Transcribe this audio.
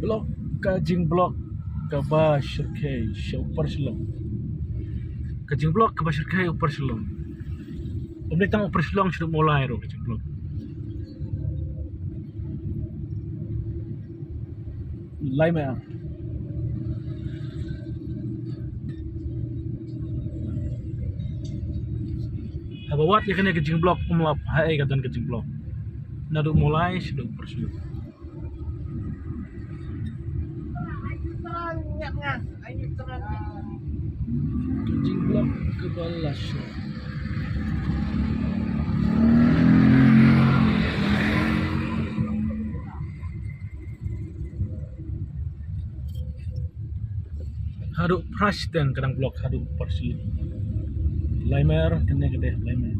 blok kajing blok ke Bashir K ऊपर Shillong kajing blok ke Bashir K ऊपर Shillong boleh tang ऊपर Shillong sudah mulai ro kajing blok lai mai habawat ya kena kajing blok umlap hai katan kajing blok nadu mulai sudah ऊपर Shillong kajing blok ke Balasyo haduk prash dan kadang blok haduk persi Laimer kena kedeh Laimer